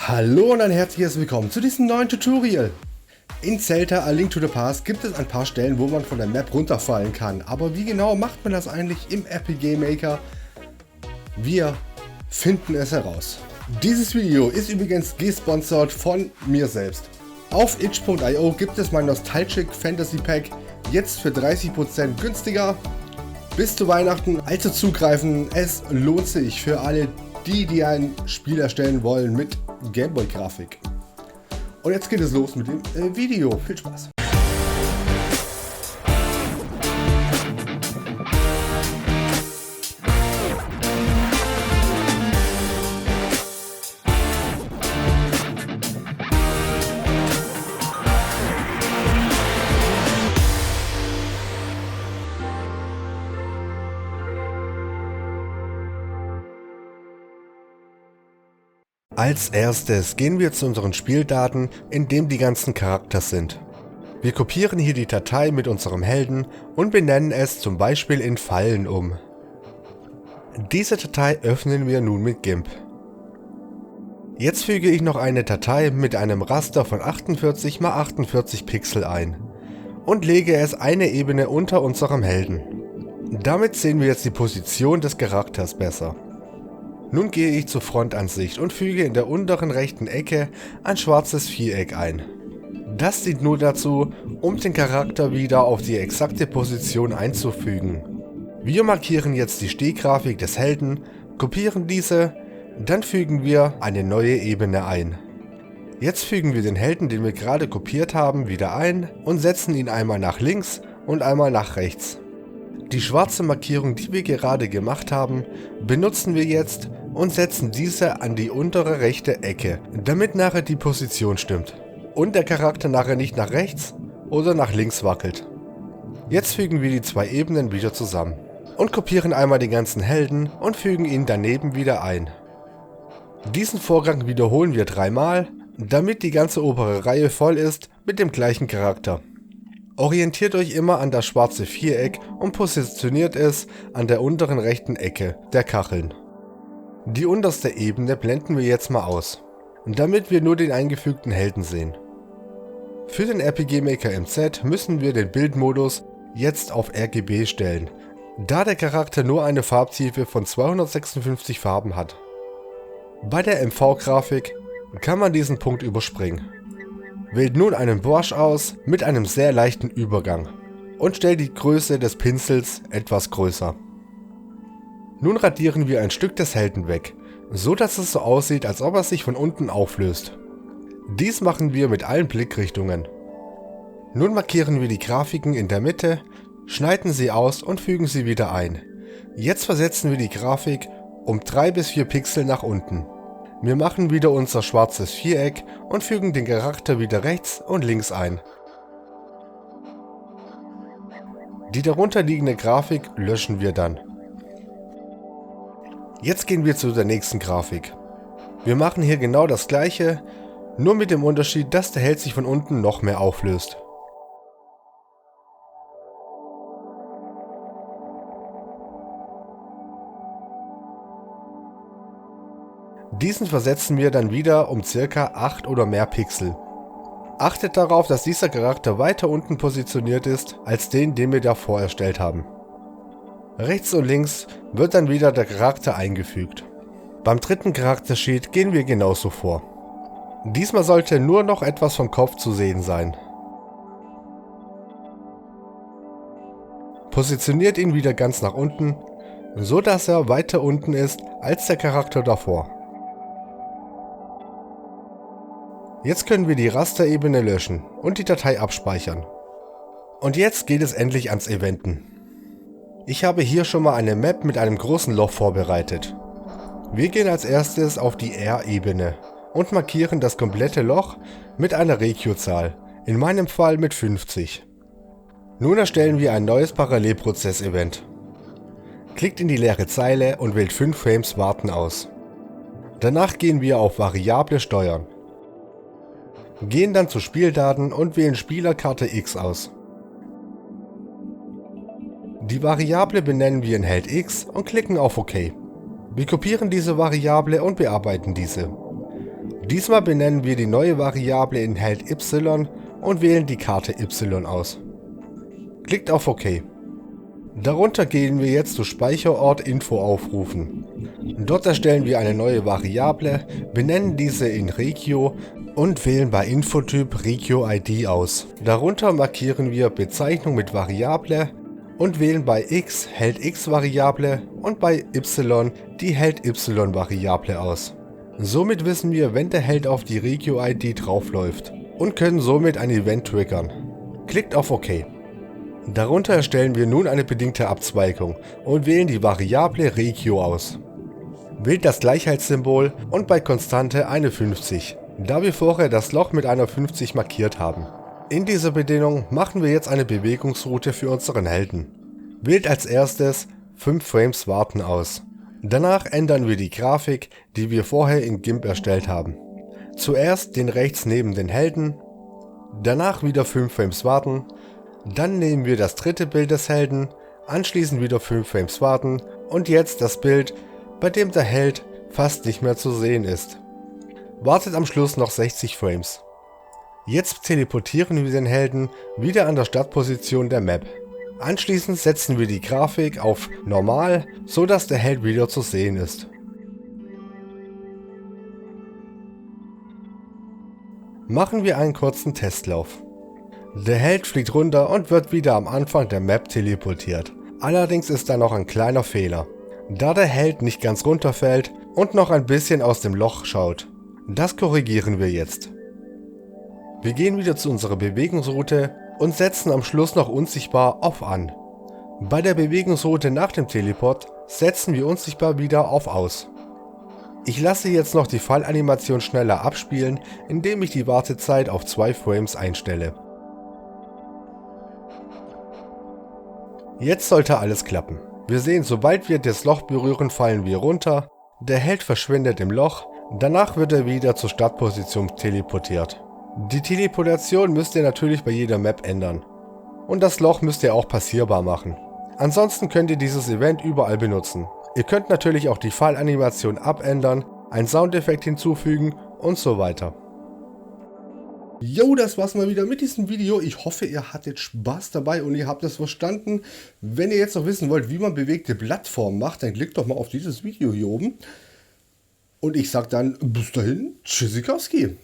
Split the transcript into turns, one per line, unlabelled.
Hallo und ein herzliches Willkommen zu diesem neuen Tutorial. In Zelda A Link to the Past gibt es ein paar Stellen, wo man von der Map runterfallen kann. Aber wie genau macht man das eigentlich im RPG Maker? Wir finden es heraus. Dieses Video ist übrigens gesponsert von mir selbst. Auf itch.io gibt es mein Nostalgic Fantasy Pack jetzt für 30% günstiger. Bis zu Weihnachten, also zugreifen, es lohnt sich für alle die ein Spiel erstellen wollen mit Gameboy-Grafik. Und jetzt geht es los mit dem Video. Viel Spaß! Als erstes gehen wir zu unseren Spieldaten, in dem die ganzen Charakter sind. Wir kopieren hier die Datei mit unserem Helden und benennen es zum Beispiel in Fallen um. Diese Datei öffnen wir nun mit GIMP. Jetzt füge ich noch eine Datei mit einem Raster von 48 x 48 Pixel ein und lege es eine Ebene unter unserem Helden. Damit sehen wir jetzt die Position des Charakters besser. Nun gehe ich zur Frontansicht und füge in der unteren rechten Ecke ein schwarzes Viereck ein. Das dient nur dazu, um den Charakter wieder auf die exakte Position einzufügen. Wir markieren jetzt die Stehgrafik des Helden, kopieren diese, dann fügen wir eine neue Ebene ein. Jetzt fügen wir den Helden, den wir gerade kopiert haben, wieder ein und setzen ihn einmal nach links und einmal nach rechts. Die schwarze Markierung, die wir gerade gemacht haben, benutzen wir jetzt und setzen diese an die untere rechte Ecke, damit nachher die Position stimmt und der Charakter nachher nicht nach rechts oder nach links wackelt. Jetzt fügen wir die zwei Ebenen wieder zusammen und kopieren einmal den ganzen Helden und fügen ihn daneben wieder ein. Diesen Vorgang wiederholen wir dreimal, damit die ganze obere Reihe voll ist mit dem gleichen Charakter. Orientiert euch immer an das schwarze Viereck und positioniert es an der unteren rechten Ecke der Kacheln. Die unterste Ebene blenden wir jetzt mal aus, damit wir nur den eingefügten Helden sehen. Für den RPG Maker MZ müssen wir den Bildmodus jetzt auf RGB stellen, da der Charakter nur eine Farbtiefe von 256 Farben hat. Bei der MV-Grafik kann man diesen Punkt überspringen. Wählt nun einen Brush aus mit einem sehr leichten Übergang und stellt die Größe des Pinsels etwas größer. Nun radieren wir ein Stück des Helden weg, so dass es so aussieht, als ob er sich von unten auflöst. Dies machen wir mit allen Blickrichtungen. Nun markieren wir die Grafiken in der Mitte, schneiden sie aus und fügen sie wieder ein. Jetzt versetzen wir die Grafik um 3 bis 4 Pixel nach unten. Wir machen wieder unser schwarzes Viereck und fügen den Charakter wieder rechts und links ein. Die darunter liegende Grafik löschen wir dann. Jetzt gehen wir zu der nächsten Grafik. Wir machen hier genau das gleiche, nur mit dem Unterschied, dass der Held sich von unten noch mehr auflöst. Diesen versetzen wir dann wieder um ca. 8 oder mehr Pixel. Achtet darauf, dass dieser Charakter weiter unten positioniert ist, als den wir davor erstellt haben. Rechts und links wird dann wieder der Charakter eingefügt. Beim dritten Charaktersheet gehen wir genauso vor. Diesmal sollte nur noch etwas vom Kopf zu sehen sein. Positioniert ihn wieder ganz nach unten, so dass er weiter unten ist als der Charakter davor. Jetzt können wir die Rasterebene löschen und die Datei abspeichern. Und jetzt geht es endlich ans Eventen. Ich habe hier schon mal eine Map mit einem großen Loch vorbereitet. Wir gehen als erstes auf die R-Ebene und markieren das komplette Loch mit einer Regio-Zahl, in meinem Fall mit 50. Nun erstellen wir ein neues Parallelprozess-Event. Klickt in die leere Zeile und wählt 5 Frames Warten aus. Danach gehen wir auf Variable Steuern. Gehen dann zu Spieldaten und wählen Spielerkarte X aus. Die Variable benennen wir in Held X und klicken auf OK. Wir kopieren diese Variable und bearbeiten diese. Diesmal benennen wir die neue Variable in Held Y und wählen die Karte Y aus. Klickt auf OK. Darunter gehen wir jetzt zu Speicherort Info aufrufen. Dort erstellen wir eine neue Variable, benennen diese in Regio und wählen bei Infotyp Regio-ID aus. Darunter markieren wir Bezeichnung mit Variable und wählen bei X Held X-Variable und bei Y die Held Y-Variable aus. Somit wissen wir, wenn der Held auf die Regio-ID draufläuft und können somit ein Event triggern. Klickt auf OK. Darunter erstellen wir nun eine bedingte Abzweigung und wählen die Variable Regio aus. Wählt das Gleichheitssymbol und bei Konstante eine 50, da wir vorher das Loch mit einer 50 markiert haben. In dieser Bedingung machen wir jetzt eine Bewegungsroute für unseren Helden. Wählt als erstes 5 Frames warten aus. Danach ändern wir die Grafik, die wir vorher in GIMP erstellt haben. Zuerst den rechts neben den Helden, danach wieder 5 Frames warten. Dann nehmen wir das dritte Bild des Helden, anschließend wieder 5 Frames warten und jetzt das Bild, bei dem der Held fast nicht mehr zu sehen ist. Wartet am Schluss noch 60 Frames. Jetzt teleportieren wir den Helden wieder an der Startposition der Map. Anschließend setzen wir die Grafik auf Normal, so dass der Held wieder zu sehen ist. Machen wir einen kurzen Testlauf. Der Held fliegt runter und wird wieder am Anfang der Map teleportiert. Allerdings ist da noch ein kleiner Fehler, da der Held nicht ganz runterfällt und noch ein bisschen aus dem Loch schaut. Das korrigieren wir jetzt. Wir gehen wieder zu unserer Bewegungsroute und setzen am Schluss noch unsichtbar auf an. Bei der Bewegungsroute nach dem Teleport setzen wir unsichtbar wieder auf aus. Ich lasse jetzt noch die Fallanimation schneller abspielen, indem ich die Wartezeit auf 2 Frames einstelle. Jetzt sollte alles klappen. Wir sehen, sobald wir das Loch berühren, fallen wir runter, der Held verschwindet im Loch, danach wird er wieder zur Startposition teleportiert. Die Teleportation müsst ihr natürlich bei jeder Map ändern. Und das Loch müsst ihr auch passierbar machen. Ansonsten könnt ihr dieses Event überall benutzen. Ihr könnt natürlich auch die Fallanimation abändern, einen Soundeffekt hinzufügen und so weiter. Jo, das war's mal wieder mit diesem Video. Ich hoffe, ihr hattet Spaß dabei und ihr habt es verstanden. Wenn ihr jetzt noch wissen wollt, wie man bewegte Plattformen macht, dann klickt doch mal auf dieses Video hier oben. Und ich sag dann bis dahin, Tschüssikowski.